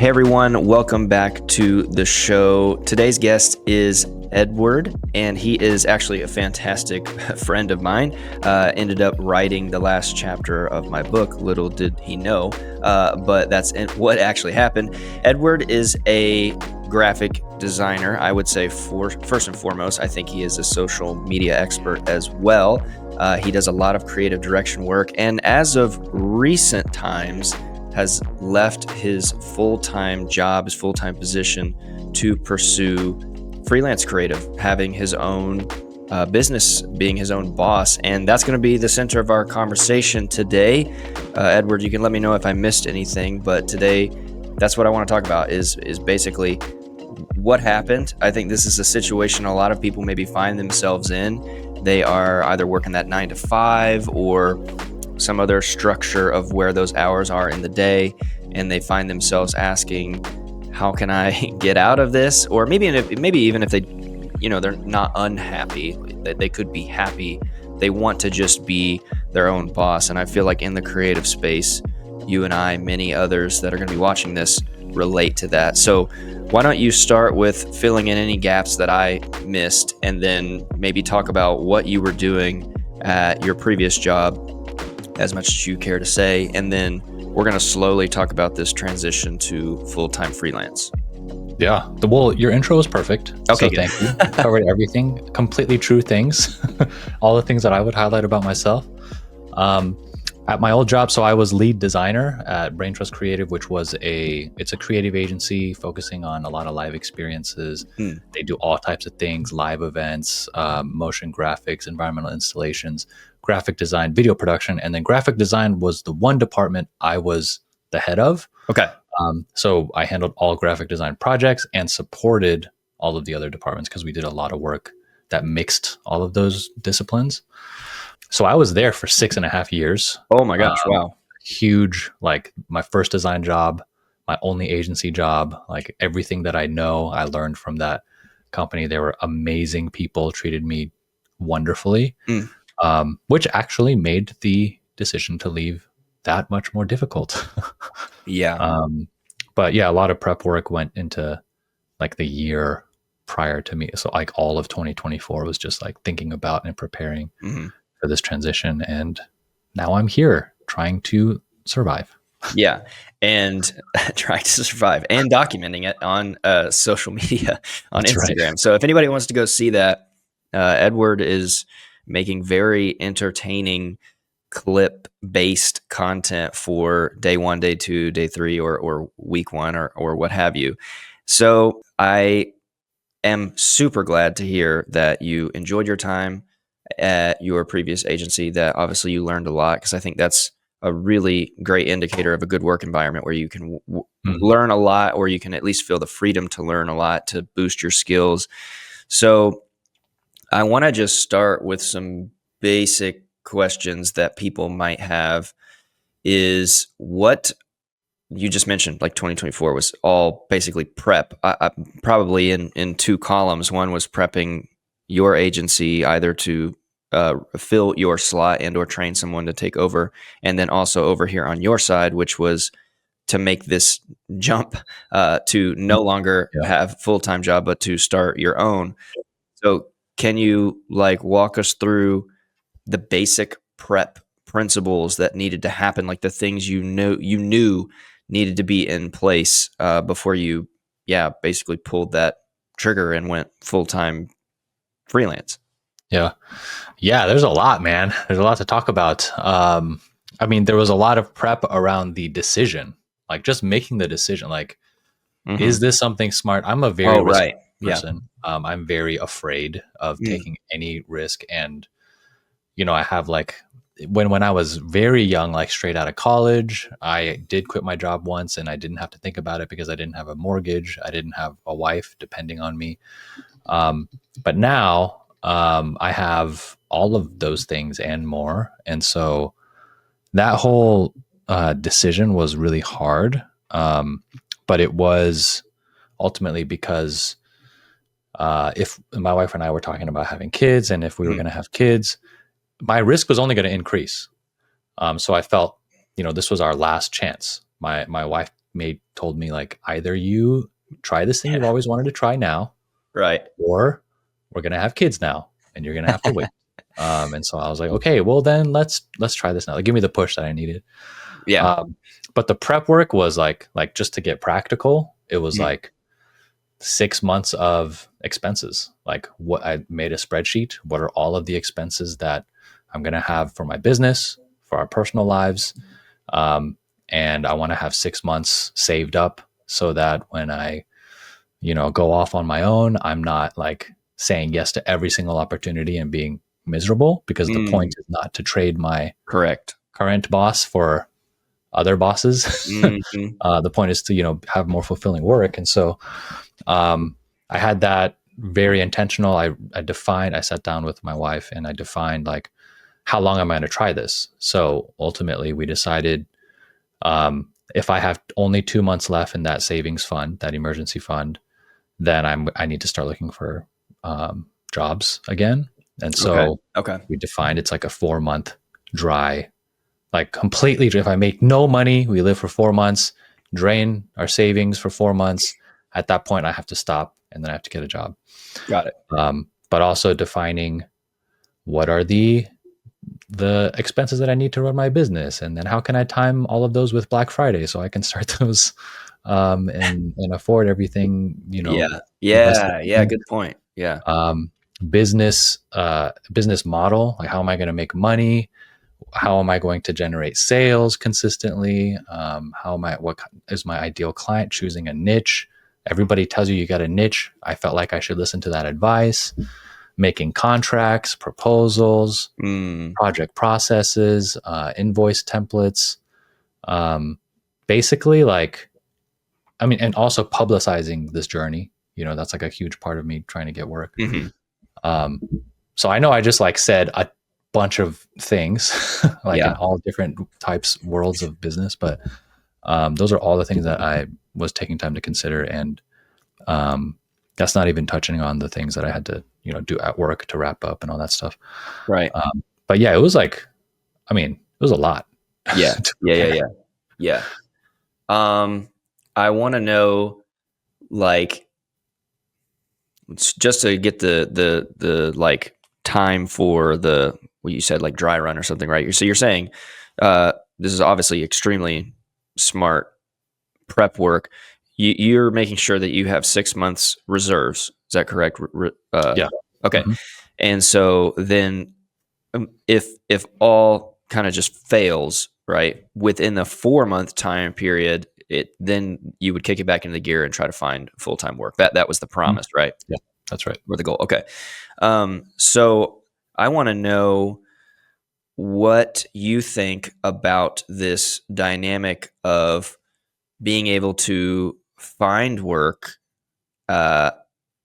Hey everyone, welcome back to the show. Today's guest is Edward, and he is actually a fantastic friend of mine. Ended up writing the last chapter of my book, little did he know, but that's what actually happened. Edward is a graphic designer, I would say first and foremost. I think he is a social media expert as well. He does a lot of creative direction work, and as of recent times, has left his full-time job, his full-time position to pursue freelance creative, having his own business, being his own boss. And that's going to be the center of our conversation today. Edward, you can let me know if I missed anything, but today that's what I want to talk about is basically what happened. I think this is a situation a lot of people maybe find themselves in. They are either working that 9 to 5 or some other structure of where those hours are in the day, and they find themselves asking, how can I get out of this? Or maybe even if they, they're not unhappy, they could be happy. They want to just be their own boss. And I feel like in the creative space, you and I, many others that are going to be watching this, relate to that. So why don't you start with filling in any gaps that I missed, and then maybe talk about what you were doing at your previous job, as much as you care to say, and then we're going to slowly talk about this transition to full-time freelance. Yeah. Well, your intro was perfect. Okay, so thank you. Covered everything. Completely true things. All the things that I would highlight about myself. At my old job, so I was lead designer at Brain Trust Creative, which was it's a creative agency focusing on a lot of live experiences. They do all types of things: live events, motion graphics, environmental installations, graphic design, video production. And then graphic design was the one department I was the head of. Okay. So I handled all graphic design projects and supported all of the other departments because we did a lot of work that mixed all of those disciplines. So I was there for 6.5 years. Oh my gosh. Wow. Huge, like my first design job, my only agency job, like everything that I know, I learned from that company. They were amazing people, treated me wonderfully, which actually made the decision to leave that much more difficult. Yeah. But yeah, a lot of prep work went into like the year prior to me. So like all of 2024 was just like thinking about and preparing for this transition. And now I'm here trying to survive. Yeah. And trying to survive and documenting it on social media, on That's Instagram. right. So if anybody wants to go see that, Edward is making very entertaining clip-based content for day 1, day 2, day 3, or week 1, or what have you. So I am super glad to hear that you enjoyed your time at your previous agency, that obviously you learned a lot, because I think that's a really great indicator of a good work environment where you can learn a lot, or you can at least feel the freedom to learn a lot to boost your skills. So I want to just start with some basic questions that people might have. Is what you just mentioned, like 2024 was all basically prep. I probably in 2 columns. One was prepping your agency either to fill your slot and or train someone to take over, and then also over here on your side, which was to make this jump to no longer have full-time job, but to start your own. So can you walk us through the basic prep principles that needed to happen, like the things you knew needed to be in place before you basically pulled that trigger and went full-time freelance? Yeah, there's a lot, man. There's a lot to talk about. I mean, there was a lot of prep around the decision, like just making the decision, like, is this something smart? I'm a very risk person. I'm very afraid of taking any risk. And, I have when I was very young, like straight out of college, I did quit my job once, and I didn't have to think about it because I didn't have a mortgage. I didn't have a wife depending on me. But now I have all of those things and more. And so that whole decision was really hard. But it was ultimately because if my wife and I were talking about having kids, and if we were going to have kids, my risk was only going to increase. So I felt, this was our last chance. My wife told me like, either you try this thing you've always wanted to try now, Right. or we're gonna have kids now, and you're gonna have to wait. And so I was like, okay, well then let's try this now. Like, give me the push that I needed. Yeah. But the prep work was like just to get practical. It was like 6 months of expenses. Like, what I made a spreadsheet. What are all of the expenses that I'm gonna have for my business, for our personal lives, and I want to have 6 months saved up so that when I go off on my own, I'm not like saying yes to every single opportunity and being miserable, because the point is not to trade my Correct. current boss for other bosses. The point is to have more fulfilling work. And so I had that very intentional. I sat down with my wife and I defined like, how long am I going to try this? So ultimately we decided, if I have only 2 months left in that savings fund, that emergency fund, then I need to start looking for jobs again. And so we defined it's like a 4-month dry, like completely. If I make no money, we live for 4 months, drain our savings for 4 months. At that point, I have to stop and then I have to get a job. Got it. But also defining what are the expenses that I need to run my business, and then how can I time all of those with Black Friday so I can start those and afford everything. Yeah. Good point. Yeah. Business model. Like, how am I going to make money? How am I going to generate sales consistently? What is my ideal client? Choosing a niche. Everybody tells you got a niche. I felt like I should listen to that advice. Making contracts, proposals, project processes, invoice templates. Basically, like, I mean, and also publicizing this journey. That's like a huge part of me trying to get work. So I know I just like said a bunch of things, like in all different types, worlds of business, but those are all the things that I was taking time to consider. And that's not even touching on the things that I had to, do at work to wrap up and all that stuff. Right. But yeah, it was like, I mean, it was a lot. Yeah. Yeah. I want to know, like, just to get the like time for what you said, like dry run or something, right? So you're saying, this is obviously extremely smart prep work. You're making sure that you have 6 months reserves. Is that correct? Yeah. Okay. And so then, if all kind of just fails, right, within the 4-month time period, then you would kick it back into the gear and try to find full-time work. That was the promise, right? Yeah, that's right. Or the goal. Okay. So I want to know what you think about this dynamic of being able to find work,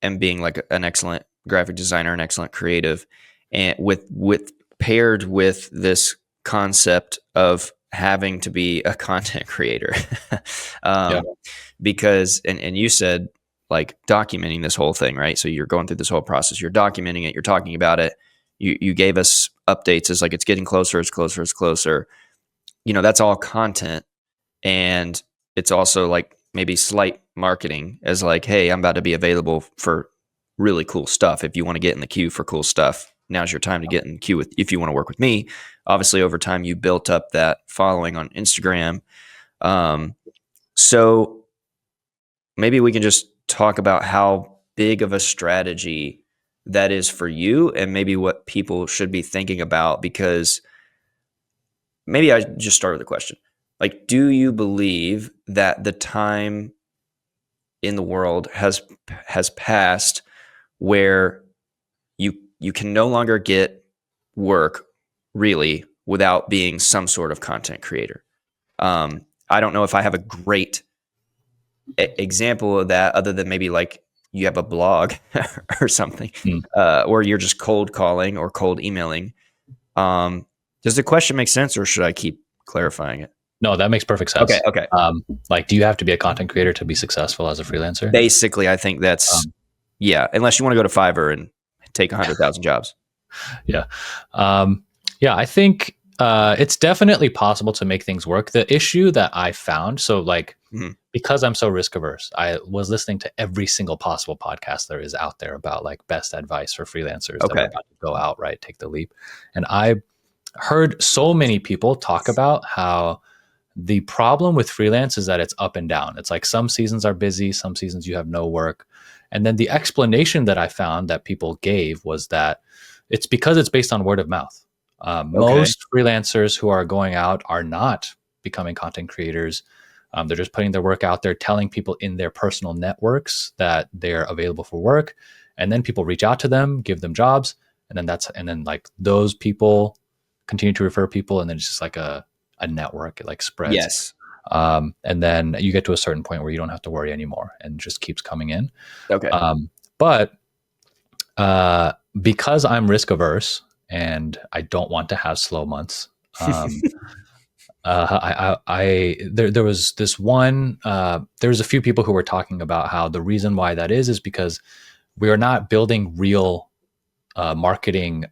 and being like an excellent graphic designer, an excellent creative, and with paired with this concept of having to be a content creator. Because, and you said, like, documenting this whole thing, right? So you're going through this whole process, you're documenting it, you're talking about it. You gave us updates as like, it's getting closer, it's closer, it's closer. That's all content. And it's also like maybe slight marketing as like, hey, I'm about to be available for really cool stuff. If you want to get in the queue for cool stuff, now's your time to get in the queue if you want to work with me. Obviously, over time, you built up that following on Instagram. So maybe we can just talk about how big of a strategy that is for you, and maybe what people should be thinking about, because maybe I just start with a question. Like, do you believe that the time in the world has passed where you can no longer get work really without being some sort of content creator? I don't know if I have a great example of that, other than maybe like you have a blog or something, or you're just cold calling or cold emailing. Does the question make sense, or should I keep clarifying it? No, that makes perfect sense. Okay. Like, do you have to be a content creator to be successful as a freelancer? Basically, I think that's unless you want to go to Fiverr and take 100,000 jobs. Yeah. I think it's definitely possible to make things work. The issue that I found, so like because I'm so risk averse, I was listening to every single possible podcast there is out there about like best advice for freelancers that are Okay. about to go out, right? Take the leap. And I heard so many people talk about how the problem with freelance is that it's up and down. It's like some seasons are busy, some seasons you have no work. And then the explanation that I found that people gave was that it's because it's based on word of mouth. Okay. Most freelancers who are going out are not becoming content creators. They're just putting their work out there, telling people in their personal networks that they're available for work. And then people reach out to them, give them jobs. And then like those people continue to refer people. And then it's just like a network. It like spreads. Yes. And then you get to a certain point where you don't have to worry anymore and it just keeps coming in. Okay. But because I'm risk averse and I don't want to have slow months, there was this one, there was a few people who were talking about how the reason why that is because we are not building real marketing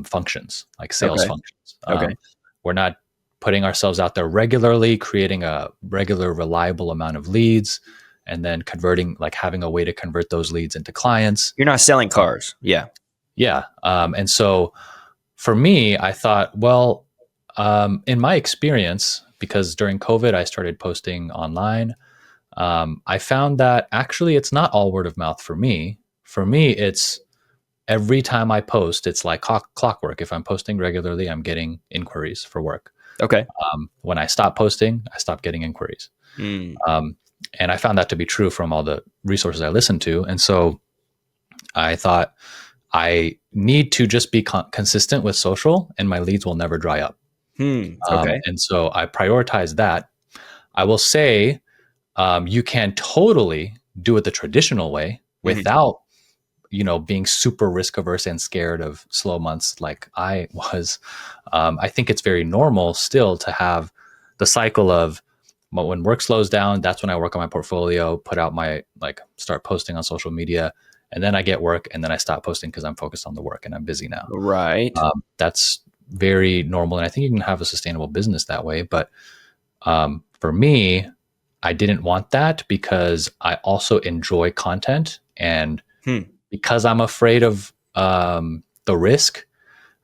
functions like sales Okay. functions. Okay. We're not putting ourselves out there regularly, creating a regular, reliable amount of leads, and then converting, like having a way to convert those leads into clients. You're not selling cars. Yeah. Yeah. And so for me, I thought, well, in my experience, because during COVID, I started posting online, I found that actually it's not all word of mouth for me. For me, it's every time I post, it's like clockwork. If I'm posting regularly, I'm getting inquiries for work. Okay. When I stop posting, I stop getting inquiries. And I found that to be true from all the resources I listened to. And so I thought I need to just be consistent with social and my leads will never dry up. Okay. And so I prioritize that. I will say you can totally do it the traditional way without being super risk averse and scared of slow months like I was. I think it's very normal still to have the cycle of when work slows down, that's when I work on my portfolio, put out start posting on social media, and then I get work and then I stop posting because I'm focused on the work and I'm busy now. Right. That's very normal. And I think you can have a sustainable business that way. But for me, I didn't want that because I also enjoy content and because I'm afraid of the risk,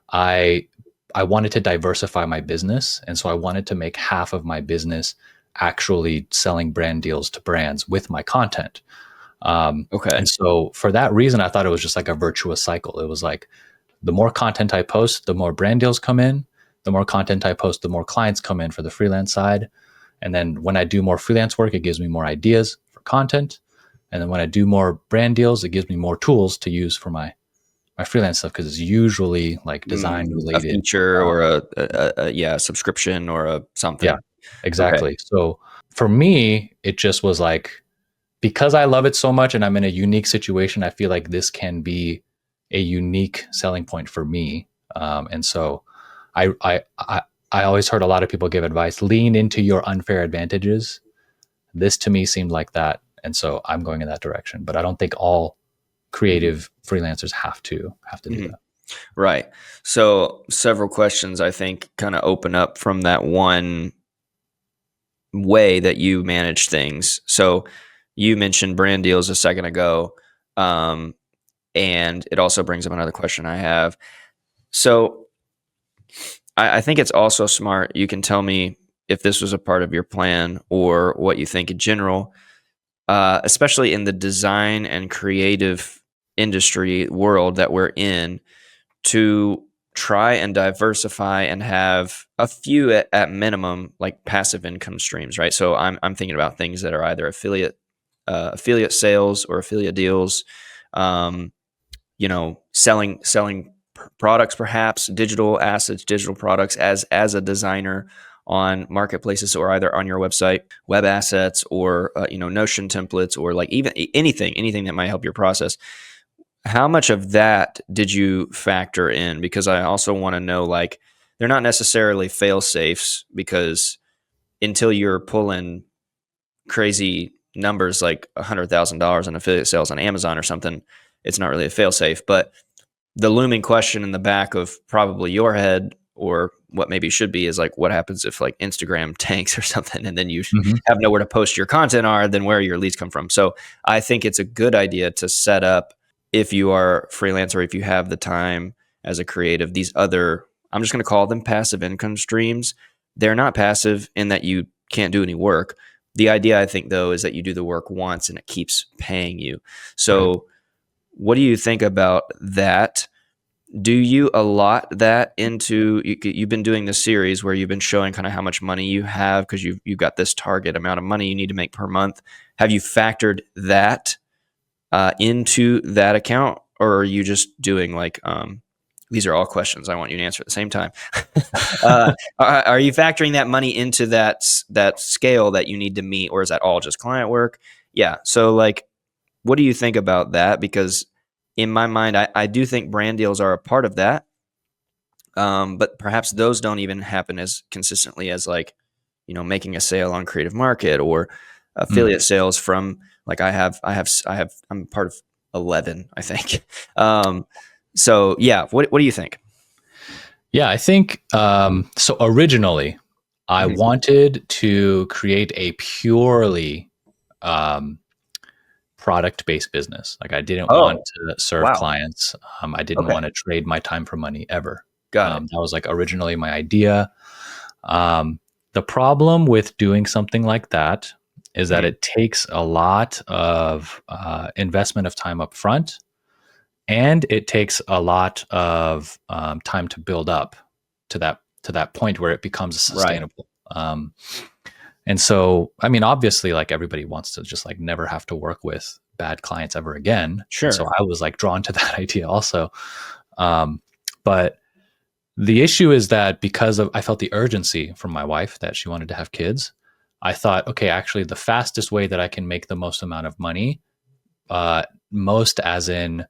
I wanted to diversify my business. And so I wanted to make half of my business actually selling brand deals to brands with my content. Okay. And so for that reason, I thought it was just like a virtuous cycle. It was like the more content I post, the more brand deals come in. The more content I post, the more clients come in for the freelance side. And then when I do more freelance work, it gives me more ideas for content. And then when I do more brand deals, it gives me more tools to use for my freelance stuff because it's usually like design related. A feature or a subscription or a something. Yeah, exactly. Okay. So for me, it just was like, because I love it so much and I'm in a unique situation, I feel like this can be a unique selling point for me. And so I always heard a lot of people give advice, lean into your unfair advantages. This to me seemed like that. And so I'm going in that direction, but I don't think all creative freelancers have to do that. Right. So several questions I think kind of open up from that one way that you manage things. So you mentioned brand deals a second ago. And it also brings up another question I have. So I think it's also smart. You can tell me if this was a part of your plan or what you think in general, especially in the design and creative industry world that we're in, to try and diversify and have a few at minimum like passive income streams, right? So I'm thinking about things that are either affiliate sales or affiliate deals, selling products, perhaps digital assets, digital products as a designer on marketplaces or either on your website, web assets or Notion templates or like even anything that might help your process. How much of that did you factor in? Because I also want to know, like, they're not necessarily fail safes because until you're pulling crazy numbers like $100,000 in affiliate sales on Amazon or something, it's not really a fail safe. But the looming question in the back of probably your head or what maybe should be is like, what happens if like Instagram tanks or something, and then you Mhm. have nowhere to post your content, are then where your leads come from. So I think it's a good idea to set up, if you are freelance or if you have the time as a creative, these other, I'm just going to call them passive income streams. They're not passive in that you can't do any work. The idea, I think, though, is that you do the work once and it keeps paying you. So Right. what do you think about that? Do you allot that into, you've been doing this series where you've been showing kind of how much money you have because you've got this target amount of money you need to make per month. Have you factored that into that account, or are you just doing like, these are all questions I want you to answer at the same time. Are you factoring that money into that scale that you need to meet, or is that all just client work? Yeah. So like, what do you think about that? Because in my mind, I do think brand deals are a part of that. But perhaps those don't even happen as consistently as like, making a sale on Creative Market or Mm. affiliate sales from like I'm part of 11, I think. So yeah, what do you think? Yeah, I think so. Originally, I Mhm. wanted to create a purely um, product based business. Like, I didn't want Oh, to serve wow. clients. I didn't Okay. want to trade my time for money ever. Got it. That was like originally my idea. Um, the problem with doing something like that is that Mhm. it takes a lot of investment of time up front, and it takes a lot of time to build up to that point where it becomes Right. sustainable. And so, I mean, obviously, like, everybody wants to just like never have to work with bad clients ever again. And so Sure. I was like drawn to that idea also. Um, but the issue is that because of I felt the urgency from my wife that she wanted to have kids, I thought, okay, actually, the fastest way that I can make the most amount of money, uh, most as in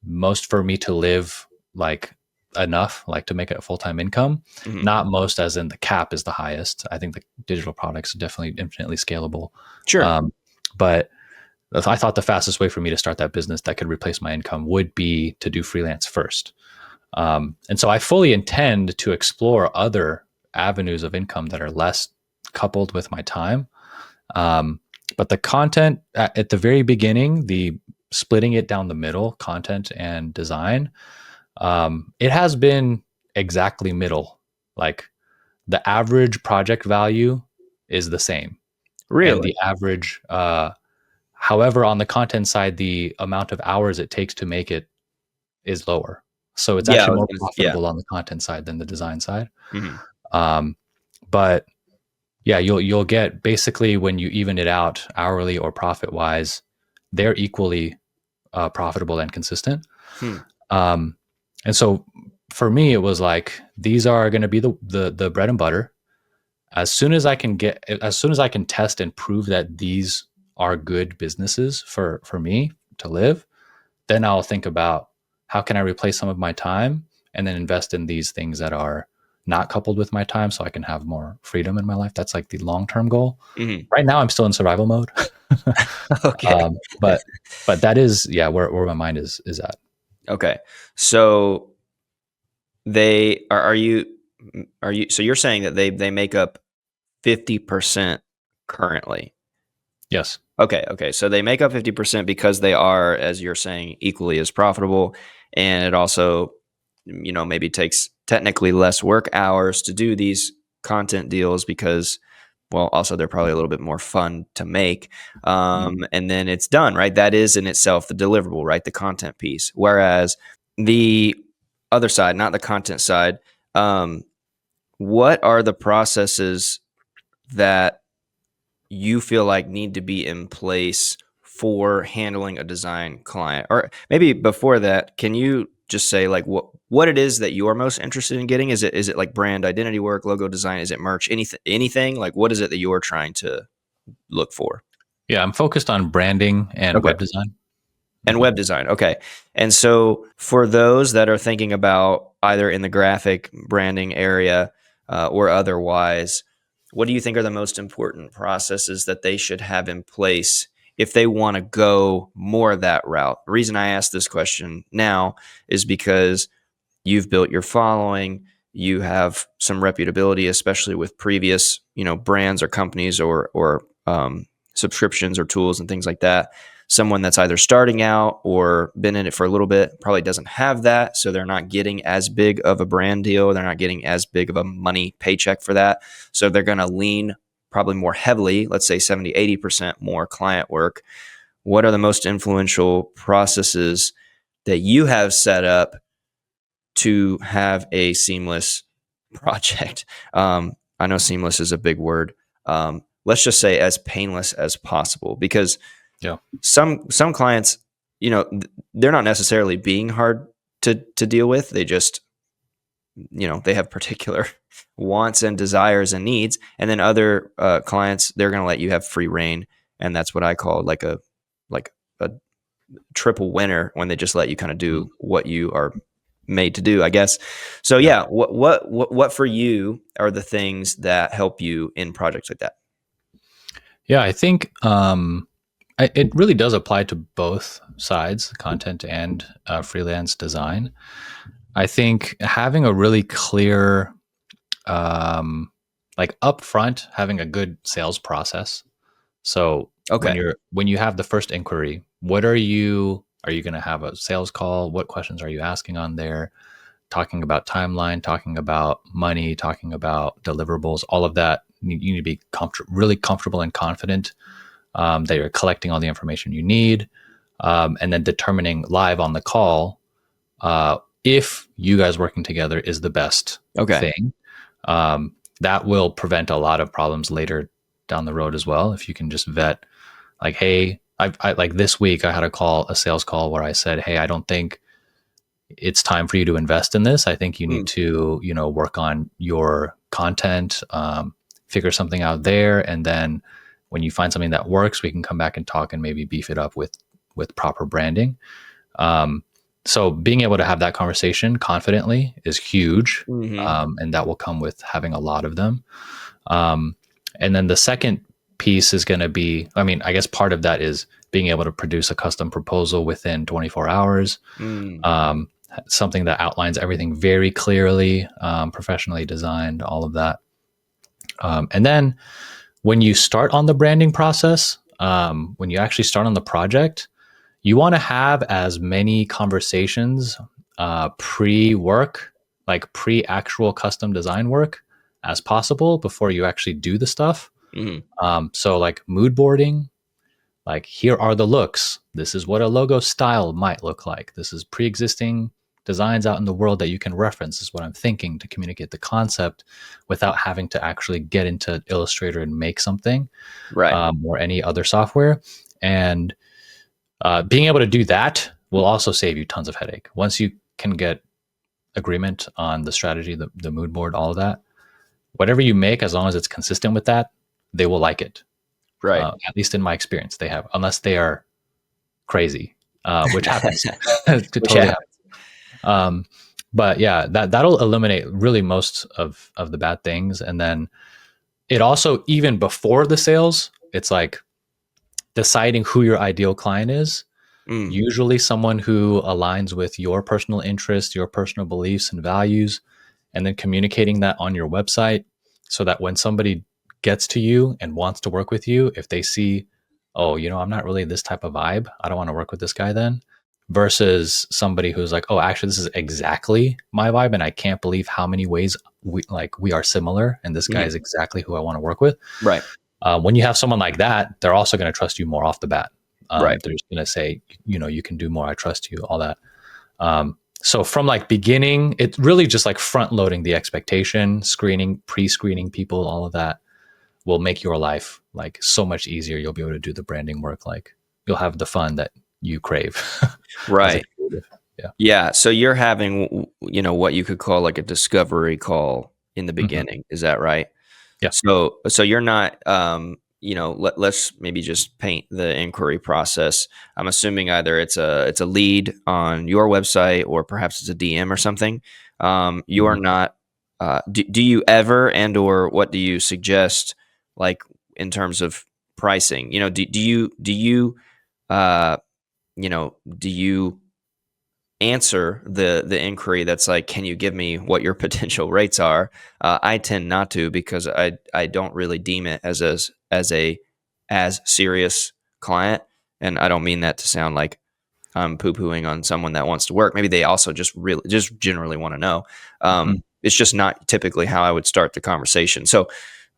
most for me to live like enough, like to make it a full time income, Mhm. not most as in the cap is the highest. I think the digital products are definitely infinitely scalable. Sure. But I thought the fastest way for me to start that business that could replace my income would be to do freelance first. And so I fully intend to explore other avenues of income that are less coupled with my time. Um, but the content at the very beginning, the splitting it down the middle, content and design, it has been exactly middle. Like, the average project value is the same, and Really? the average, however, on the content side, the amount of hours it takes to make it is lower. So it's Yeah, I actually was more gonna, yeah. profitable on the content side than the design side. Mhm. Um, but yeah, you'll get basically when you even it out hourly or profit wise, they're equally profitable and consistent. Hmm. Um, and so for me, it was like these are going to be the bread and butter. As soon as I can test and prove that these are good businesses for me to live, then I'll think about how can I replace some of my time and then invest in these things that are not coupled with my time so I can have more freedom in my life. That's like the long-term goal. Mhm. Right now I'm still in survival mode. Okay. But that is, yeah, where my mind is at. Okay. So they are you so you're saying that they make up 50% currently. Yes. Okay. So they make up 50% because they are, as you're saying, equally as profitable. And it also, maybe takes technically less work hours to do these content deals because, well, also they're probably a little bit more fun to make. Mm. And then it's done, right? That is in itself the deliverable, right? The content piece. Whereas the other side, not the content side, um, what are the processes that you feel like need to be in place for handling a design client? Or maybe before that, can you just say like what it is that you are most interested in getting? Is it like brand identity work, logo design? Is it merch? Anything? Like, what is it that you're trying to look for? Yeah, I'm focused on branding and Okay. web design. And Mhm. web design. Okay. And so for those that are thinking about either in the graphic branding area or otherwise, what do you think are the most important processes that they should have in place if they want to go more that route? The reason I ask this question now is because you've built your following, you have some reputability, especially with previous, brands or companies or subscriptions or tools and things like that. Someone that's either starting out or been in it for a little bit probably doesn't have that. So they're not getting as big of a brand deal. They're not getting as big of a money paycheck for that. So they're going to lean probably more heavily, let's say 70, 80% more client work. What are the most influential processes that you have set up to have a seamless project? I know seamless is a big word. Let's just say as painless as possible, because Yeah. some clients, they're not necessarily being hard to deal with. They just, they have particular wants and desires and needs. And then other clients, they're going to let you have free reign. And that's what I call like a triple winner, when they just let you kind of do what you are made to do, I guess. So Yeah. yeah, what for you are the things that help you in projects like that? Yeah, I think it really does apply to both sides, content and freelance design. I think having a really clear, like upfront, having a good sales process. So Okay. when you have the first inquiry, are you going to have a sales call? What questions are you asking on there? Talking about timeline, talking about money, talking about deliverables, all of that. You need to be really comfortable and confident that you're collecting all the information you need, and then determining live on the call if you guys working together is the best Okay. thing. That will prevent a lot of problems later down the road as well. If you can just vet, like, hey, I like this week I had a sales call where I said, hey, I don't think it's time for you to invest in this. I think you need to, work on your content, figure something out there, and then when you find something that works, we can come back and talk and maybe beef it up with proper branding. So being able to have that conversation confidently is huge, and that will come with having a lot of them. And then the second piece is going to be, I mean, I guess part of that is being able to produce a custom proposal within 24 hours. Something that outlines everything very clearly, professionally designed, all of that. And then when you start on the branding process, when you actually start on the project, you want to have as many conversations pre-work, like pre-actual custom design work as possible before you actually do the stuff. So like mood boarding, like here are the looks. This is what a logo style might look like. This is pre-existing designs out in the world that you can reference. This is what I'm thinking to communicate the concept without having to actually get into Illustrator and make something, Right. or any other software. And being able to do that will also save you tons of headache. Once you can get agreement on the strategy, the mood board, all of that, whatever you make, as long as it's consistent with that, they will like it. Right. At least in my experience, they have, unless they are crazy, which happens. It Which totally happens. happens. But yeah, that'll eliminate really most of the bad things. And then it also, even before the sales, it's like deciding who your ideal client is. Usually someone who aligns with your personal interests, your personal beliefs and values, and then communicating that on your website so that when somebody gets to you and wants to work with you, if they see, oh, I'm not really this type of vibe, I don't want to work with this guy then, versus somebody who's like, oh, actually, this is exactly my vibe, and I can't believe how many ways we are similar, and this guy is exactly who I want to work with. Right. When you have someone like that, they're also going to trust you more off the bat. Right. They're just going to say, you can do more. I trust you, all that. So from like beginning, it's really just like front loading the expectation, screening, pre-screening people, all of that will make your life like so much easier. You'll be able to do the branding work. Like you'll have the fun that you crave as a Right. creative. Yeah. Yeah. So you're having, what you could call like a discovery call in the Mm-hmm. beginning. Is that right? Yeah. So you're not, let's maybe just paint the inquiry process. I'm assuming either it's a lead on your website or perhaps it's a DM or something. You are Mm-hmm. not. Do you ever, and or what do you suggest, like in terms of pricing? Do you uh, do you answer the inquiry that's like, can you give me what your potential rates are? I tend not to, because I don't really deem it as as serious client. And I don't mean that to sound like I'm poo-pooing on someone that wants to work. Maybe they also just generally want to know. Mhm. It's just not typically how I would start the conversation. So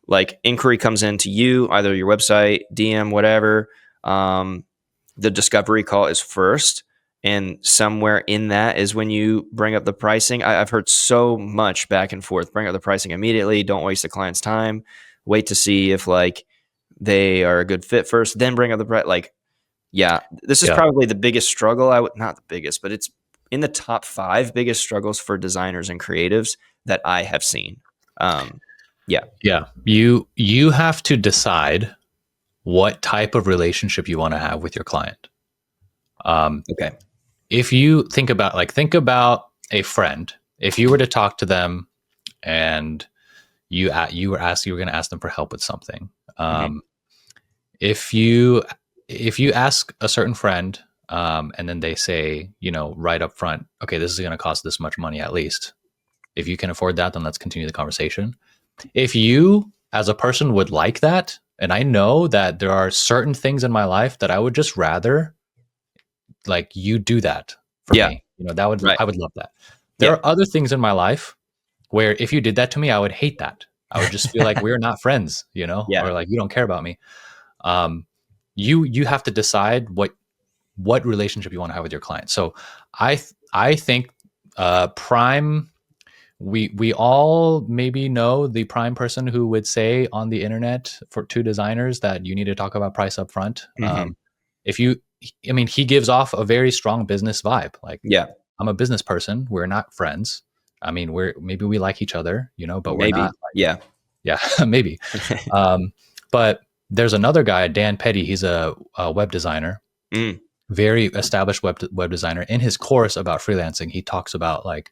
like, inquiry comes in to you, either your website, DM, whatever. The discovery call is first. And somewhere in that is when you bring up the pricing. I've heard so much back and forth. Bring up the pricing immediately. Don't waste the client's time. Wait to see if like they are a good fit first, then bring up the price. Like, yeah, this is Yeah. probably the biggest struggle. Not the biggest, but it's in the top 5 biggest struggles for designers and creatives that I have seen. Yeah. Yeah. You have to decide what type of relationship you want to have with your client. Okay. If you think about a friend, if you were to talk to them and you were going to ask them for help with something, Hmm. if you ask a certain friend, and then they say, right up front, okay, this is going to cost this much money at least. If you can afford that, then let's continue the conversation. If you as a person would like that, and I know that there are certain things in my life that I would just rather like you do that for Yeah. me. That would Right. I would love that. There Yeah. are other things in my life where if you did that to me, I would hate that. I would just feel like we're not friends, Yeah. or like you don't care about me. Um, you have to decide what relationship you want to have with your client. So I think prime we all maybe know the prime person who would say on the internet for two designers that you need to talk about price up front. Hmm. If you I mean, he gives off a very strong business vibe. Like, Yeah. I'm a business person, we're not friends. I mean, maybe we like each other, but we're Maybe. not like, Yeah. yeah, maybe. um, but there's another guy, Dan Petty. He's a web designer, Mm. very established web designer. In his course about freelancing, he talks about, like,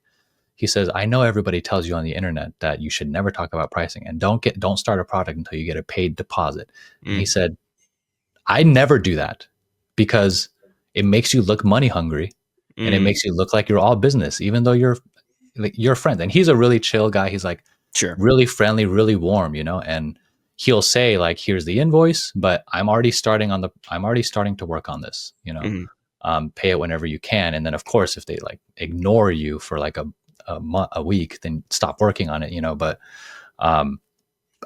he says, I know everybody tells you on the internet that you should never talk about pricing and don't start a product until you get a paid deposit. And he Mm. said, I never do that because it makes you look money hungry, and it Mm. makes you look like you're all business, even though you're friends. And he's a really chill guy. He's like Sure. really friendly, really warm, and he'll say, like, here's the invoice, but I'm already starting to work on this, Hmm. pay it whenever you can. And then of course, if they like ignore you for like a week, then stop working on it, but um,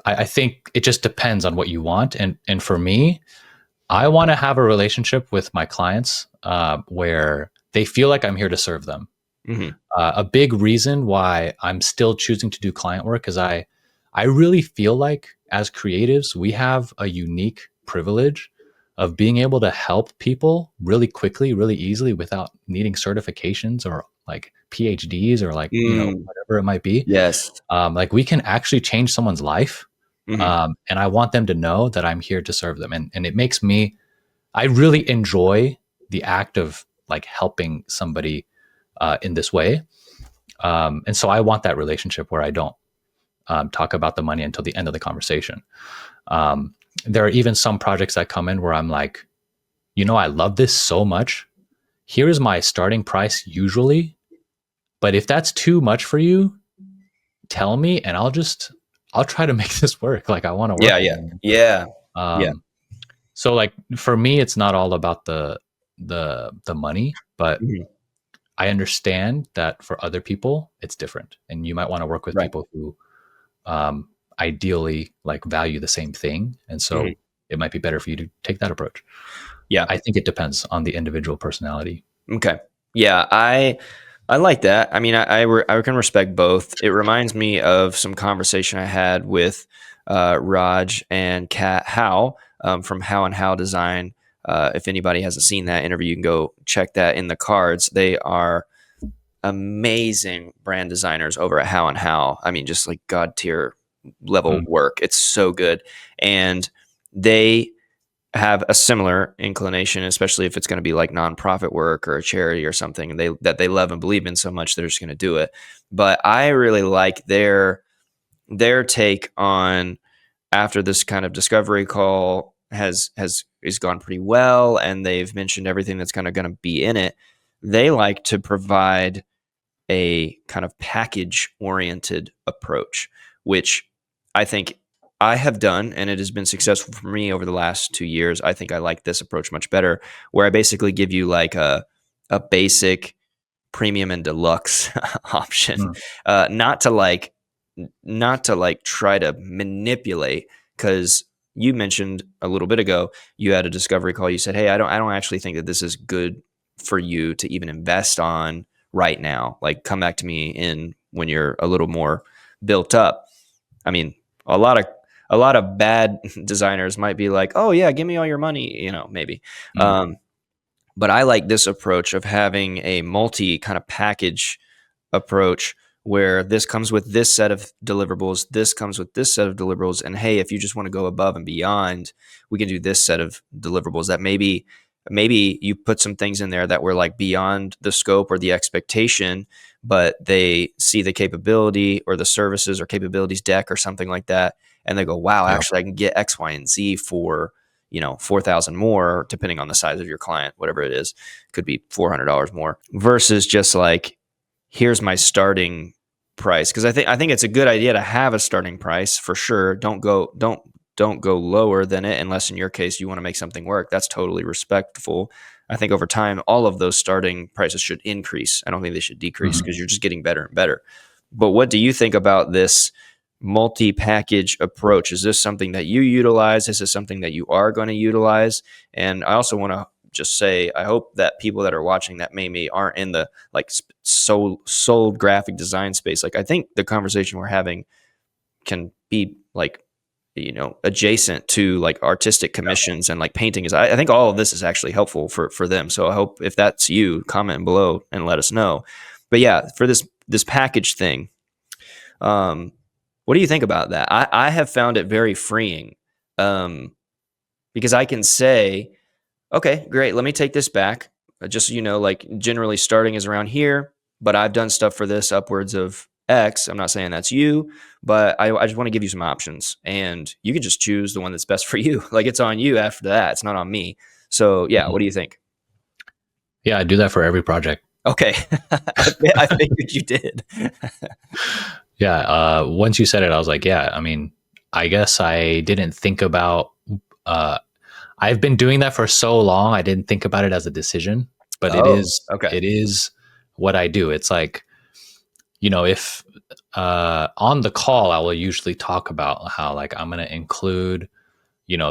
I think it just depends on what you want. And for me, I want to have a relationship with my clients where they feel like I'm here to serve them. Hmm. A big reason why I'm still choosing to do client work is I really feel like as creatives, we have a unique privilege of being able to help people really quickly, really easily without needing certifications or like PhDs or like, Mm. whatever it might be. Yes. Like, we can actually change someone's life. Hmm. And I want them to know that I'm here to serve them. And it makes me, I really enjoy the act of like helping somebody in this way. And so I want that relationship where I don't talk about the money until the end of the conversation. Um, there are even some projects that come in where I'm like, I love this so much. Here is my starting price usually, but if that's too much for you, tell me, and I'll try to make this work. Like, I want to Yeah. work with Yeah. you. Yeah. Yeah. Um, so like for me, it's not all about the money, but Hmm. I understand that for other people it's different, and you might want to work with Right. people who um, ideally like value the same thing, and Hmm. so it might be better for you to take that approach. Yeah. I think it depends on the individual personality. Okay. Yeah. I like that. I mean, I can respect both. It reminds me of some conversation I had with Raj and Kat Howe, from How and How Design. If anybody hasn't seen that interview, you can go check that in the cards. They are amazing brand designers over at How and How. I mean, just like god tier level Mm, work. It's so good. And they have a similar inclination, especially if it's going to be like nonprofit work or a charity or something, and they love and believe in so much they're just going to do it. But I really like their take on, after this kind of discovery call has gone pretty well, and they've mentioned everything that's kind of going to be in it. they like to provide a kind of package oriented approach, which I think I have done, and it has been successful for me over the last 2 years. I think I like this approach much better, where I basically give you like a basic, premium, and deluxe option, Mm, not to like try to manipulate, because you mentioned a little bit ago you had a discovery call. You said, hey, I don't actually think that this is good for you to even invest on right now. Like, come back to me in when you're a little more built up. I mean, a lot of bad designers might be like, oh yeah, give me all your money, maybe. mm, um, but I like this approach of having a multi kind of package approach, where this comes with this set of deliverables, this comes with this set of deliverables, and hey, if you just want to go above and beyond, we can do this set of deliverables. That maybe you put some things in there that were like beyond the scope or the expectation, but they see the capability or the services or capabilities deck or something like that, and they go, wow, yeah. actually I can get X, Y, and Z for 4,000 more, depending on the size of your client, whatever it is. Could be $400 more, versus just like, here's my starting price. Because I think it's a good idea to have a starting price for sure. Don't go lower than it, unless in your case you want to make something work. That's totally respectful. I think over time all of those starting prices should increase. I don't think they should decrease, Mhm. because you're just getting better and better. But what do you think about this multi-package approach? Is this something that you utilize? Is this something that you are going to utilize? And I also want to just say, I hope that people that are watching that maybe aren't in the like sold graphic design space. Like, I think the conversation we're having can be like, adjacent to like artistic commissions, and like painting is, I think all of this is actually helpful for them. So I hope, if that's you, comment below and let us know. But yeah, for this package thing, um, what do you think about that? I have found it very freeing, um, because I can say, okay, great, let me take this back. Just so you know, like, generally starting is around here, but I've done stuff for this upwards of X. I'm not saying that's you, but I just want to give you some options, and you can just choose the one that's best for you. Like, it's on you after that. It's not on me. So yeah, Mhm. what do you think? Yeah, I do that for every project. Okay, I figured you did. Yeah, once you said it, I was like, yeah, I mean, I guess I didn't think about, uh, I've been doing that for so long, I didn't think about it as a decision, but Oh, okay. it is what I do. It's like, if on the call, I will usually talk about how like I'm going to include,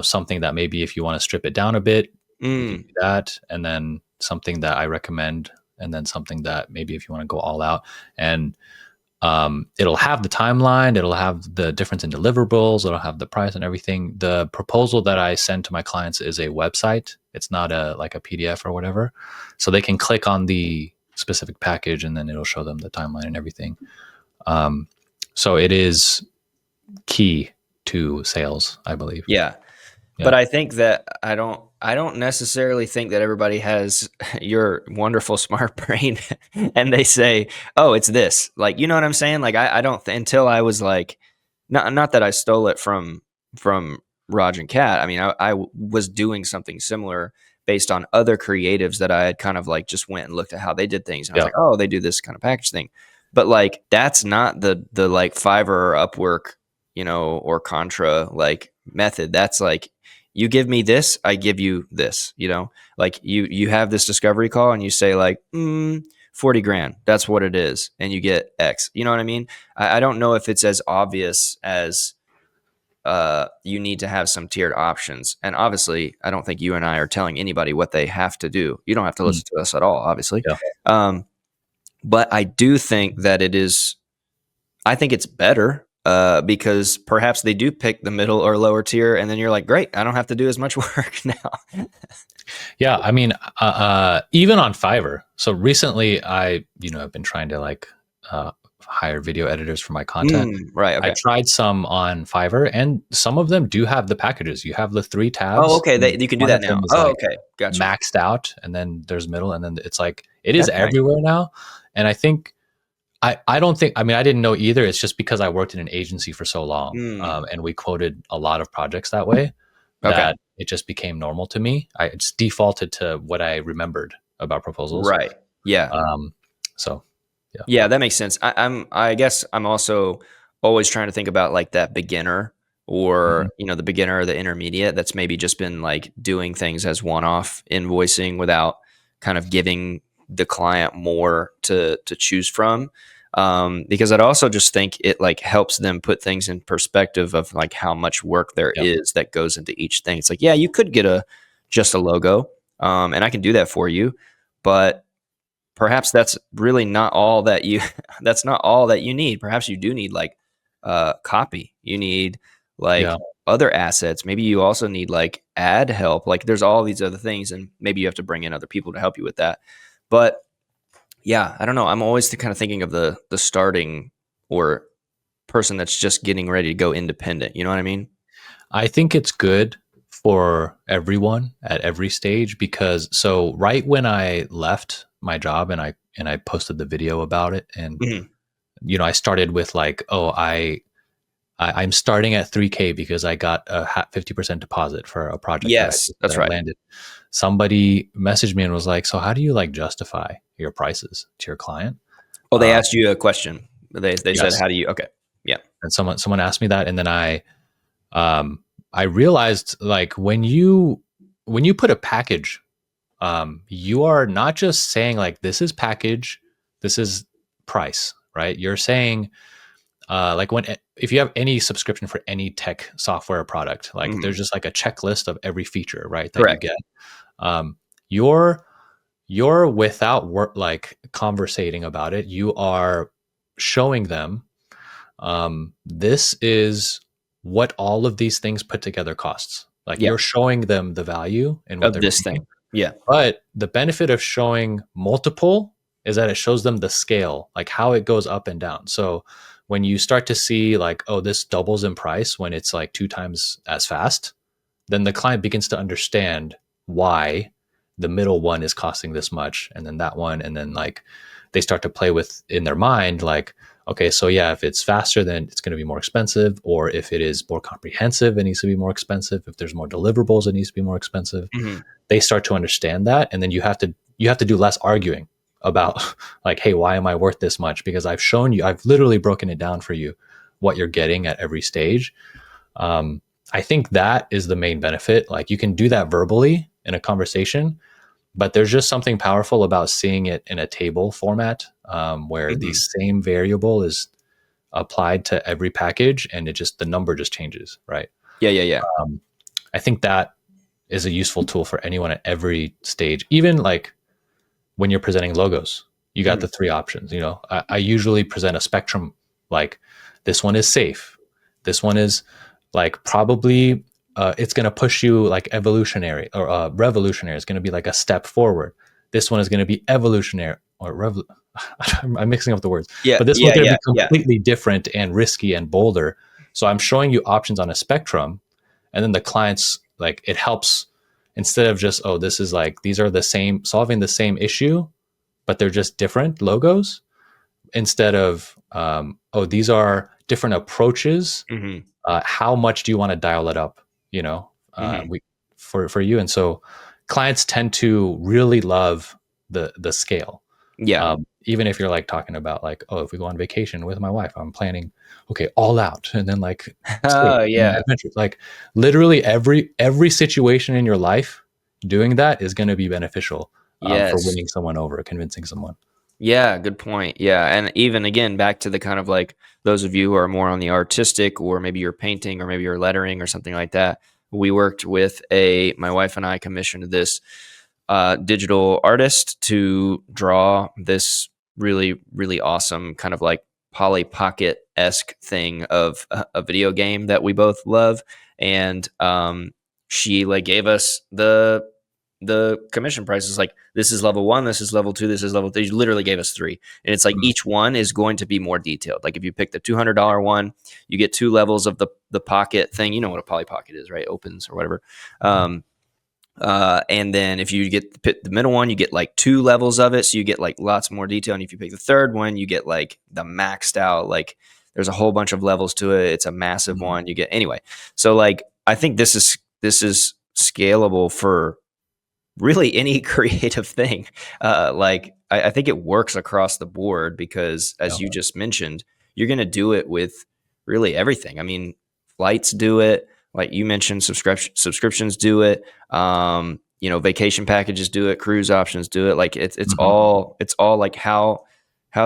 something that maybe if you want to strip it down a bit, we can Mm, do that. And then something that I recommend, and then something that maybe if you want to go all out. And it'll have the timeline, it'll have the difference in deliverables, it'll have the price and everything. The proposal that I send to my clients is a website. It's not like a PDF or whatever. So they can click on the specific package and then it'll show them the timeline and everything. Um, so it is key to sales, I believe. yeah. But Yeah. I think that I don't necessarily think that everybody has your wonderful smart brain, and they say, "Oh, it's this." Like, you know what I'm saying? Like, I don't until I was like, not that I stole it from Raj and Kat. I mean, I was doing something similar based on other creatives that I had kind of like just went and looked at how they did things, and I was Yeah. like, "Oh, they do this kind of package thing." But like, that's not the like Fiverr or Upwork, or Contra like method. That's like, you give me this, I give you this, like, you have this discovery call and you say like, 40 grand, that's what it is. And you get X, you know what I mean? I don't know if it's as obvious as, you need to have some tiered options. And obviously, I don't think you and I are telling anybody what they have to do. You don't have to Mm, listen to us at all, obviously. yeah. Um, but I do think that I think it's better, because perhaps they do pick the middle or lower tier, and then you're like, great, I don't have to do as much work now. Yeah. I mean, even on Fiverr. So recently I've been trying to like, hire video editors for my content. Right. I Okay. tried some on Fiverr, and some of them do have the packages. You have the three Oh, tabs. okay. And You can do one that of now. them is Oh, like okay. Gotcha. maxed out, and then there's middle, and then it's like it is That's nice. everywhere now. And I think I don't think, I mean, I didn't know either. It's just because I worked in an agency for so long, Mm, and we quoted a lot of projects that way, okay. that it just became normal to me. I just defaulted to what I remembered about proposals. Right. Yeah. So yeah. Yeah, that makes sense. I guess I'm also always trying to think about like that beginner Mhm. or, the beginner or the intermediate that's maybe just been like doing things as one-off invoicing without kind of giving the client more to choose from. Because I'd also just think it like helps them put things in perspective of like how much work there Yep. is that goes into each thing. It's like, yeah, you could get just a logo, and I can do that for you, but perhaps that's really not all that you that's not all that you need. Perhaps you do need like copy. You need like Yeah. other assets. Maybe you also need like ad help. Like there's all these other things, and maybe you have to bring in other people to help you with that. But yeah, I don't know. I'm always kind of thinking of the starting or person that's just getting ready to go independent. You know what I mean? I think it's good for everyone at every stage because so right when I left my job and I posted the video about it, and Mhm. I started with like, oh, I'm starting at 3K because I got a 50% deposit for a project that Yes, that's I right. landed. Somebody messaged me and was like, so how do you like justify your prices to your client? Oh, they Um, asked you a question. They said, yes. "How do you?" Okay, yeah. And someone asked me that, and then um, I realized like when you put a package, you are not just saying like this is package, this is price, right? You're saying like when if you have any subscription for any tech software or product, like Mhm. there's just like a checklist of every feature, right, that you Correct. get. Um, you're you're without work like conversating about it. You are showing them this is what all of these things put together costs. Like Yeah, you're showing them the value in what of they're this paying. thing. Yeah. But the benefit of showing multiple is that it shows them the scale, like how it goes up and down. So when you start to see like, oh, this doubles in price when it's like 2 times as fast, then the client begins to understand why the middle one is costing this much and then that one, and then like they start to play with in their mind like, okay, so yeah, if it's faster then it's going to be more expensive, or if it is more comprehensive it needs to be more expensive, if there's more deliverables it needs to be more expensive. Mhm. They start to understand that, and then you have to do less arguing about like, hey, why am I worth this much? Because I've literally broken it down for you what you're getting at every stage. um, I think that is the main benefit. Like you can do that verbally in a conversation, but there's just something powerful about seeing it in a table format, where the Mhm. same variable is applied to every package and the number just changes, right? Yeah, yeah, yeah. Um, I think that is a useful tool for anyone at every stage, even like when you're presenting logos. You got Mhm. the three options. I usually present a spectrum, like this one is safe, this one is like probably it's going to push you like evolutionary, or revolutionary is going to be like a step forward. This one is going to be evolutionary or I'm mixing up the words, Yeah, but this one's yeah, going to yeah, be yeah. completely different and risky and bolder. So I'm showing you options on a spectrum, and then the clients, like, it helps, instead of just, oh, this is like these are the same, solving the same issue but they're just different logos, instead of oh, these are different approaches. Mhm. How much do you want to dial it up? You know, Mhm. we for you, and so clients tend to really love the scale. Yeah. Even if you're like talking about like, oh, if we go on vacation with my wife, I'm planning, okay, all out, and then like safe Oh, and yeah. adventures. Like literally every situation in your life, doing that is going to be beneficial for Yes. winning someone over, convincing someone. Yeah, good point. Yeah, and even again back to the kind of like those of you who are more on the artistic, or maybe you're painting, or maybe you're lettering or something like that. We worked with my wife and I commissioned this digital artist to draw this really really awesome kind of like Polly Pocket esque thing of a video game that we both love, and she like gave us the commission prices, like this is level one, this is level two, this is level three. She literally gave us three, and it's like Mm, each one is going to be more detailed. Like if you pick the $200 one, you get two levels of the pocket thing. You know what a Polly Pocket is, right? Opens or whatever. mm, And then if you get the middle one, you get like two levels of it, so you get like lots more detail. And if you pick the third one, you get like the maxed out. Like there's a whole bunch of levels to it. It's a massive mm, one. You get anyway. So like I think this is scalable for really any creative thing. Like I think it works across the board because, as Yeah. you just mentioned, you're going to do it with really everything. I mean, flights do it. Like you mentioned, subscriptions do it. Vacation packages do it. Cruise options do it. Like Mhm. it's all like how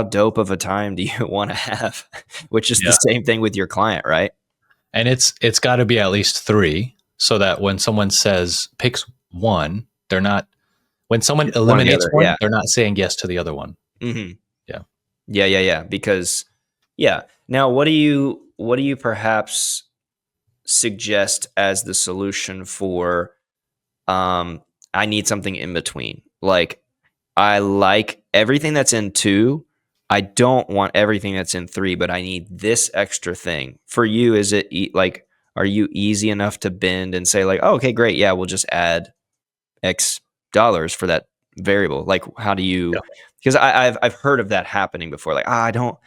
dope of a time do you want to have? Which is the Yeah. same thing with your client, right? And it's got to be at least three so that when someone says picks one, they're not, when someone It's one or the eliminates other. one, Yeah. they're not saying yes to the other one. Hmm. Yeah. Yeah. Because yeah. Now, what do you perhaps suggest as the solution for um I need something in between? Like I like everything that's in 2. I don't want everything that's in 3, but I need this extra thing. For you, is it like are you easy enough to bend and say like, "Oh, okay, great. Yeah, we'll just add X dollars for that variable." Like, how do Yeah. you? Because I've heard of that happening before. Like, I don't.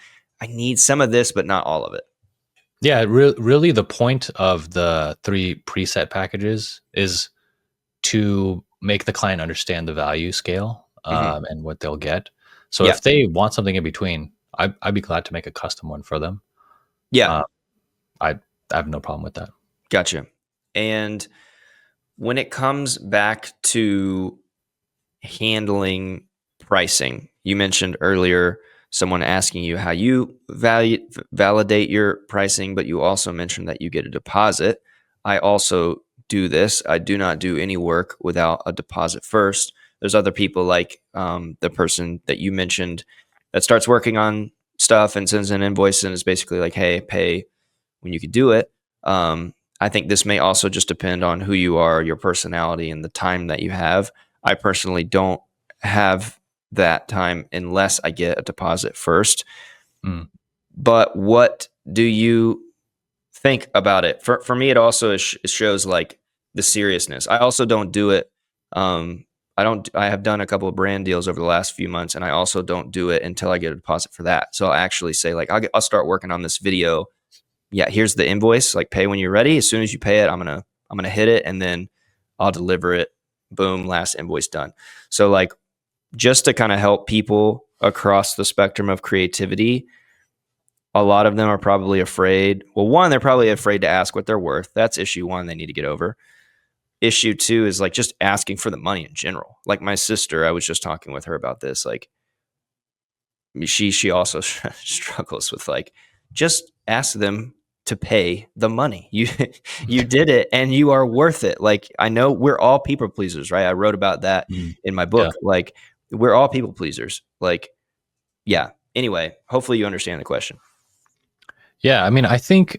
I need some of this, but not all of it. Yeah. Really, the point of the three preset packages is to make the client understand the value scale Hmm. and what they'll get. So Yeah, if they want something in between, I'd be glad to make a custom one for them. yeah, Uh, I have no problem with that. gotcha. And when it comes back to handling pricing, you mentioned earlier someone asking you how you validate your pricing, but you also mentioned that you get a deposit. I also do this. I do not do any work without a deposit first. There's other people like the person that you mentioned that starts working on stuff and sends an invoice and is basically like, "Hey, pay when you could do it." I think this may also just depend on who you are, your personality, and the time that you have. I personally don't have that time unless I get a deposit first. Mm, But what do you think about it? For me, it also it shows like the seriousness. I also don't do it. Um, I don't. I have done a couple of brand deals over the last few months, and I also don't do it until I get a deposit for that. So I'll actually say like I'll start working on this video. Yeah, here's the invoice. Like pay when you're ready. As soon as you pay it, I'm gonna hit it, and then I'll deliver it. Boom, last invoice done. So like just to kind of help people across the spectrum of creativity, a lot of them are probably afraid. Well, one, they're probably afraid to ask what they're worth. That's issue one they need to get over. Issue two is like just asking for the money in general. Like my sister, I was just talking with her about this. Like she also struggles with like just ask them to pay the money. You did it and you are worth it. Like I know we're all people pleasers, right? I wrote about that mm, in my yeah. book. Like we're all people pleasers. Like yeah. Anyway, hopefully you understand the question. Yeah, I mean, I think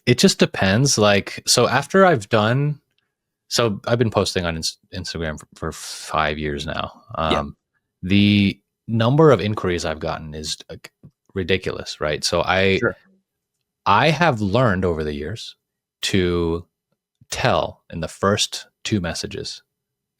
it just depends. Like, so after so I've been posting on Instagram for 5 years now. Yeah. The number of inquiries I've gotten is ridiculous, right? So Sure. I have learned over the years to tell in the first two messages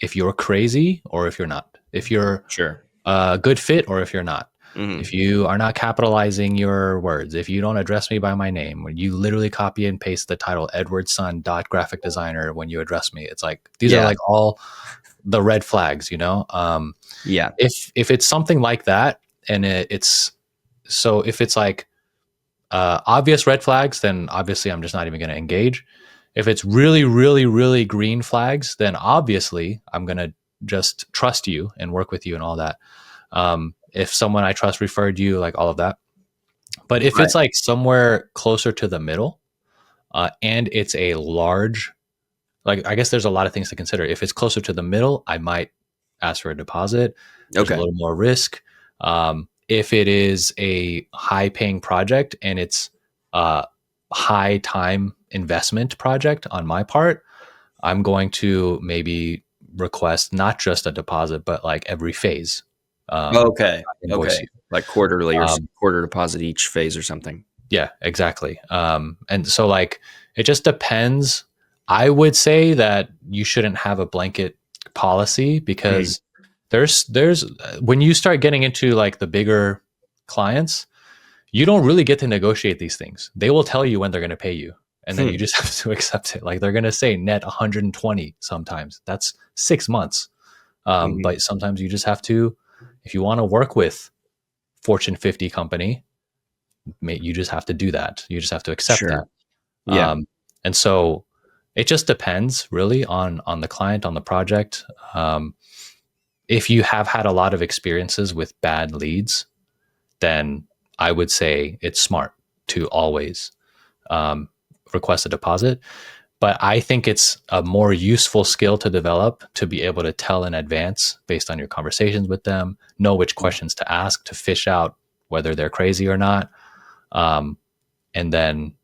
if you're crazy or if you're not, if you're Sure. a good fit or if you're not. Hmm. If you are not capitalizing your words, if you don't address me by my name, when you literally copy and paste the title Edward Sun dot graphic designer when you address me, it's like these are Yeah. like all the red flags, you know. Yeah. If it's something like that, and it's so if it's like obvious red flags, then obviously I'm just not even going to engage. If it's really, really, really green flags, then obviously I'm going to just trust you and work with you and all that. If someone I trust referred you, like all of that. But if Right. it's like somewhere closer to the middle, and it's a large, like I guess there's a lot of things to consider. If it's closer to the middle, I might ask for a deposit. There's a Okay. little more risk. If it is a high paying project and it's a high time investment project on my part, I'm going to maybe request not just a deposit, but like every phase Okay. invoice Okay. you. Like quarterly or Um, quarter deposit each phase or something. yeah, exactly. And so like it just depends. I would say that you shouldn't have a blanket policy Mhm. because there's when you start getting into like the bigger clients, you don't really get to negotiate these things. They will tell you when they're going to pay you. and then you just have to accept it. Like they're going to say net 120 sometimes. That's 6 months. But sometimes you just have to, if you want to work with Fortune 50 company, you just have to do that. You just have to accept Sure. that. Yeah. And so it just depends really on the client, on the project. If you have had a lot of experiences with bad leads, then I would say it's smart to always request a deposit. But I think it's a more useful skill to develop to be able to tell in advance based on your conversations with them, know which questions to ask to fish out whether they're crazy or not. And then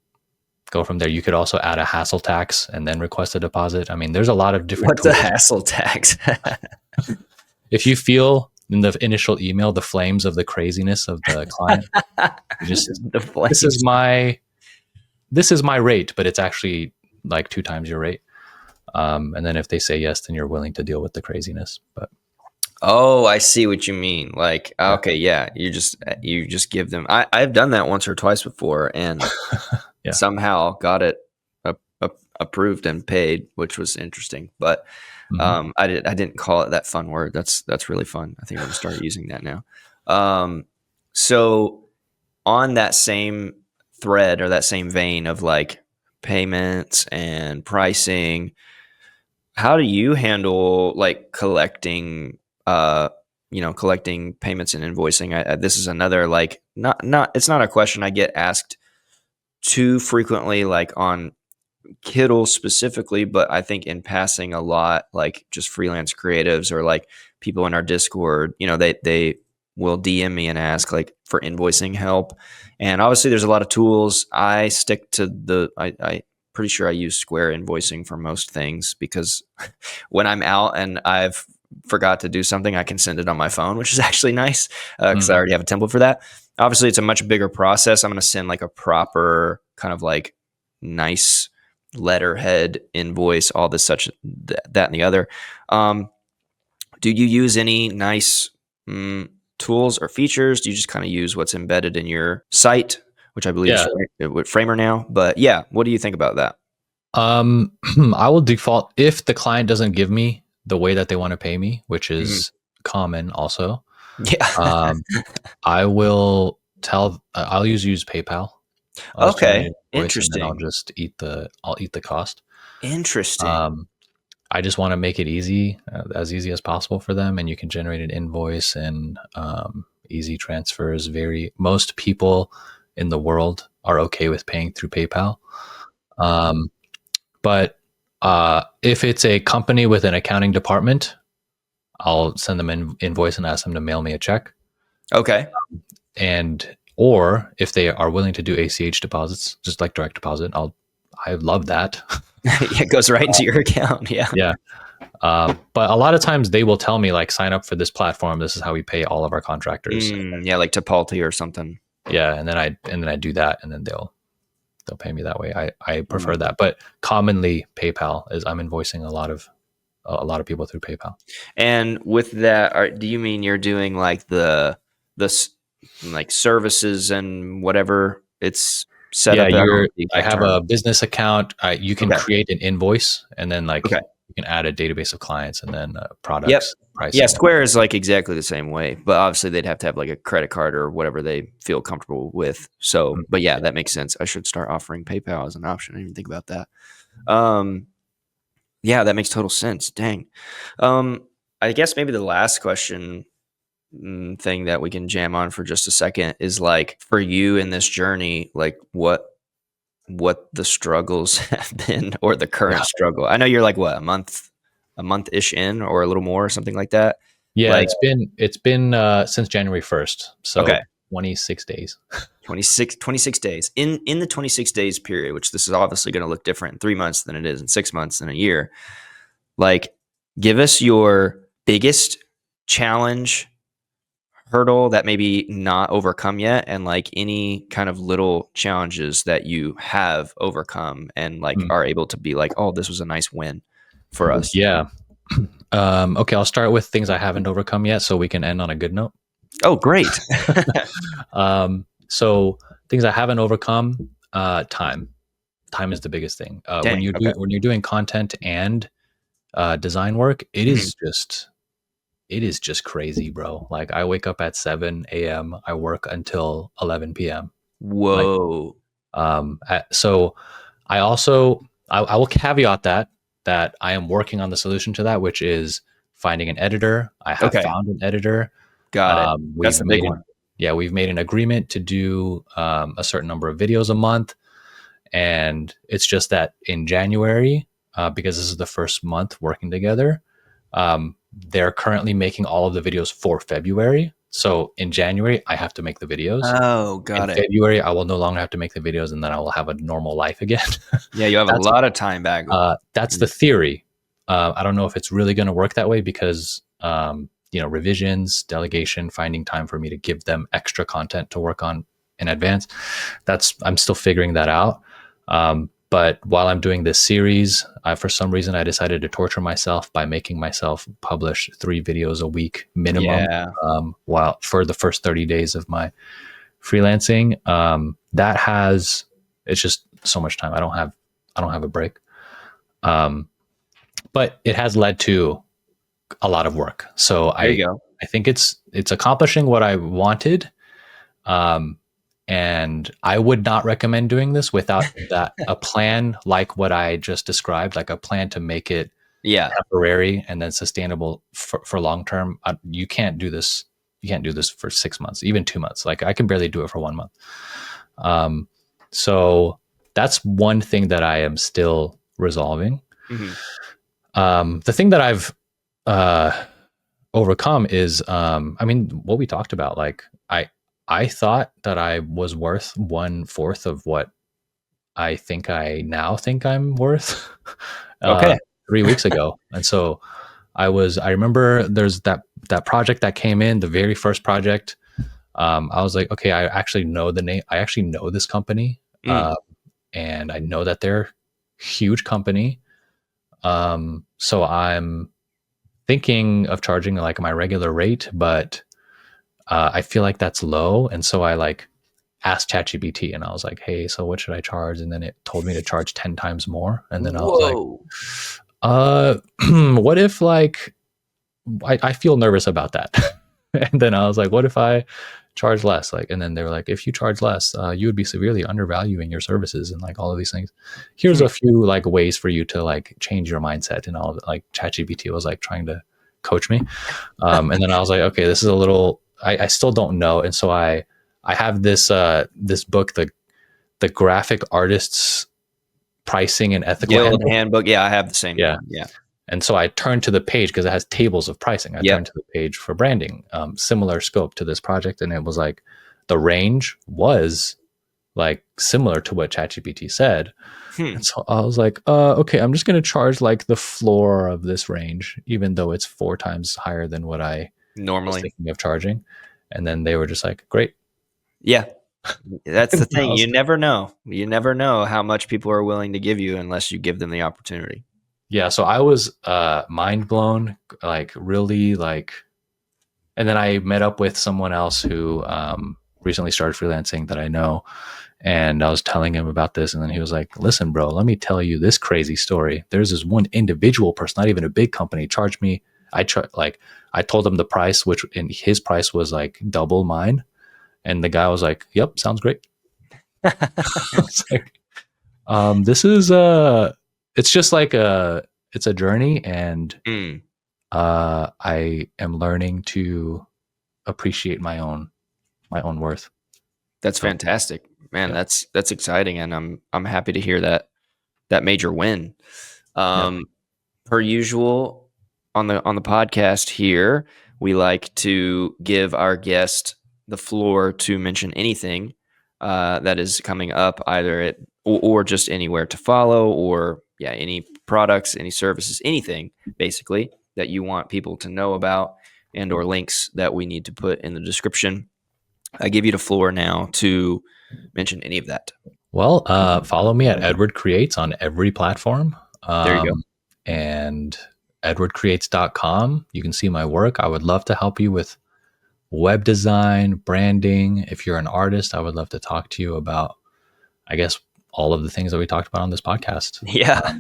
go from there. You could also add a hassle tax and then request a deposit. I mean, there's a lot of different What's a tools. hassle tax? If you feel in the initial email the flames of the craziness of the client, you just this is my rate, but it's actually like 2 times your rate. And then if they say yes, then you're willing to deal with the craziness. But oh, I see what you mean. Like, okay, yeah, you just give them. I've done that once or twice before, and yeah. somehow got it approved and paid, which was interesting. But I didn't call it that fun word. That's really fun. I think I'm gonna start using that now. So on that same thread or that same vein of like payments and pricing, how do you handle like collecting collecting payments and invoicing? This is another like not it's not a question I get asked too frequently, like on Kittl specifically, but I think in passing a lot, like just freelance creatives or like people in our Discord, they will DM me and ask like for invoicing help. And obviously there's a lot of tools. I stick to I pretty sure I use Square invoicing for most things because when I'm out and I've forgot to do something, I can send it on my phone, which is actually nice because I already have a template for that. Obviously, it's a much bigger process. I'm going to send like a proper kind of like nice letterhead invoice, all this, such that, and the other. Do you use any nice tools or features? Do you just kind of use what's embedded in your site, which I believe is with Framer now? But yeah, what do you think about that? I will default if the client doesn't give me the way that they want to pay me, which is common also. Yeah. I will I'll use PayPal. Okay. Interesting. And then Interesting. I'll eat the cost. Interesting. I just want to make it easy, as easy as possible for them. And you can generate an invoice and easy transfers. Most people in the world are okay with paying through PayPal. But if it's a company with an accounting department, I'll send them an invoice and ask them to mail me a check. Okay. Or if they are willing to do ACH deposits, just like direct deposit, I love that. Yeah, it goes right into your account. Yeah. Yeah. But a lot of times they will tell me like, sign up for this platform. This is how we pay all of our contractors. Yeah, like Tipalti or something. Yeah, and then I do that, and then they'll pay me that way. I prefer that, but commonly PayPal is I'm invoicing a lot of people through PayPal. And with that, do you mean you're doing like the like services and whatever it's set up? I have a business account. You can create an invoice, and then you can add a database of clients, and then products. Pricing. Yeah, Square is like exactly the same way, but obviously they'd have to have like a credit card or whatever they feel comfortable with. So, but yeah, that makes sense. I should start offering PayPal as an option. I didn't even think about that. Yeah, that makes total sense. Dang. I guess maybe the last question thing that we can jam on for just a second is like for you in this journey, like what the struggles have been or the current struggle. I know you're like what, a month-ish in or a little more or something like that. Yeah, like, it's been since January 1st. So 26 days. 26 days. In the 26 days period, which this is obviously going to look different in 3 months than it is in 6 months than a year. Like, give us your biggest challenge, hurdle that maybe not overcome yet, and like any kind of little challenges that you have overcome and like are able to be like, oh, this was a nice win for us. Yeah. Okay, I'll start with things I haven't overcome yet so we can end on a good note. Oh, great. So things I haven't overcome, time. Time is the biggest thing. When Dang. Okay. when you're doing content and design work, Mhm. it is just crazy, bro. Like I wake up at 7 a.m. I work until 11 p.m. Like Whoa. so I also I will caveat that I am working on the solution to that, which is finding an editor. I have Okay. found an editor. Got it. That's We've the big made one. we've made an agreement to do a certain number of videos a month, and it's just that in January, because this is the first month working together, they're currently making all of the videos for February. So in January, I have to make the videos. Oh, In got it. February, I will no longer have to make the videos, and then I will have a normal life again. Yeah, you have a that's lot of time back. that's the theory. I don't know if it's really going to work that way because revisions, delegation, finding time for me to give them extra content to work on in advance. I'm still figuring that out. But while I'm doing this series, for some reason I decided to torture myself by making myself publish 3 videos a week minimum. Yeah. While for the first 30 days of my freelancing, it's just so much time. I don't have a break. But it has led to a lot of work. So There you go. I think it's accomplishing what I wanted. And I would not recommend doing this without a plan like what I just described, like a plan to make it Yeah. temporary and then sustainable for long term. You can't do this. You can't do this for 6 months, even 2 months. Like I can barely do it for 1 month. So that's one thing that I am still resolving. The thing that I've overcome is, what we talked about. Like I thought that I was worth 1/4 of what I now think I'm worth. Okay. 3 weeks ago, and so I remember there's that project that came in, the very first project. I was like, okay, I actually know the name. I actually know this company, and I know that they're a huge company. So I'm thinking of charging like my regular rate, but I feel like that's low. And so I like asked ChatGPT and I was like, hey, so what should I charge? And then it told me to charge 10 times more. And then I was like, Whoa. what if like, I feel nervous about that. And then I was like, what if I charge less? Like, and then they were like, if you charge less, you would be severely undervaluing your services and like all of these things. Here's a few like ways for you to like change your mindset and all of it. Like ChatGPT was like trying to coach me. And then I was like, okay, this is a little, I still don't know. And so I have this book, the graphic artists pricing and ethical Handbook. Yeah, I have the same Yeah. one. Yeah. And so I turned to the page because it has tables of pricing. I turned to the page for branding, similar scope to this project. And it was like the range was like similar to what ChatGPT said. And so I was like, okay, I'm just going to charge like the floor of this range, even though it's 4 times higher than what I Normally was thinking of charging. And then they were just like, great. Yeah. That's the thing. You never know. You never know how much people are willing to give you unless you give them the opportunity. Yeah. So I was mind blown, like really like, and then I met up with someone else who recently started freelancing that I know. And I was telling him about this. And then he was like, listen, bro, let me tell you this crazy story. There's this one individual person, not even a big company, charged me. I told him the price, which in his price was like double mine. And the guy was like, yep, sounds great. It's like, this is it's just like it's a journey, and I am learning to appreciate my own worth. That's fantastic, man. Yeah. That's exciting, and I'm happy to hear that major win. Per usual on the podcast here, we like to give our guest the floor to mention anything that is coming up, either or just anywhere to follow, or any products, any services, anything basically that you want people to know about, and or links that we need to put in the description. I give you the floor now to mention any of that. Well, follow me at Edward Creates on every platform. There you go. And edwardcreates.com. You can see my work. I would love to help you with web design, branding. If you're an artist, I would love to talk to you about, I guess, all of the things that we talked about on this podcast. Yeah.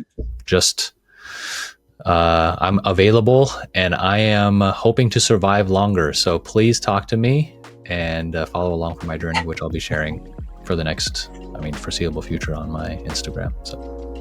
I'm available, and I am hoping to survive longer. So please talk to me and follow along for my journey, which I'll be sharing for the next, foreseeable future on my Instagram. So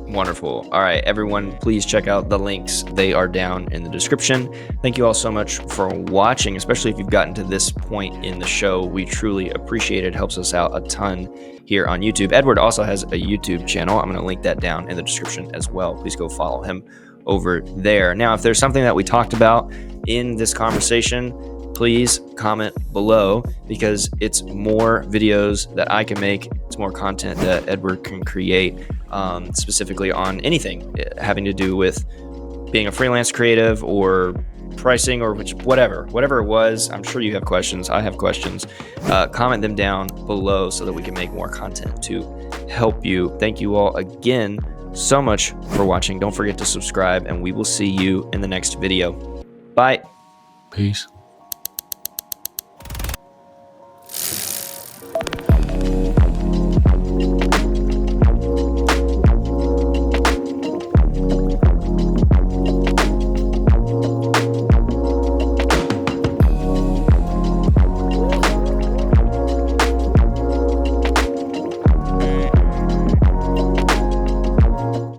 wonderful. All right, everyone, please check out the links. They are down in the description. Thank you all so much for watching, especially if you've gotten to this point in the show. We truly appreciate it. It helps us out a ton here on YouTube. Edward also has a YouTube channel. I'm going to link that down in the description as well. Please go follow him over there. Now, if there's something that we talked about in this conversation, please comment below, because it's more videos that I can make. It's more content that Edward can create, specifically on anything having to do with being a freelance creative or pricing or whatever it was. I'm sure you have questions. I have questions. Comment them down below so that we can make more content to help you. Thank you all again so much for watching. Don't forget to subscribe, and we will see you in the next video. Bye. Peace.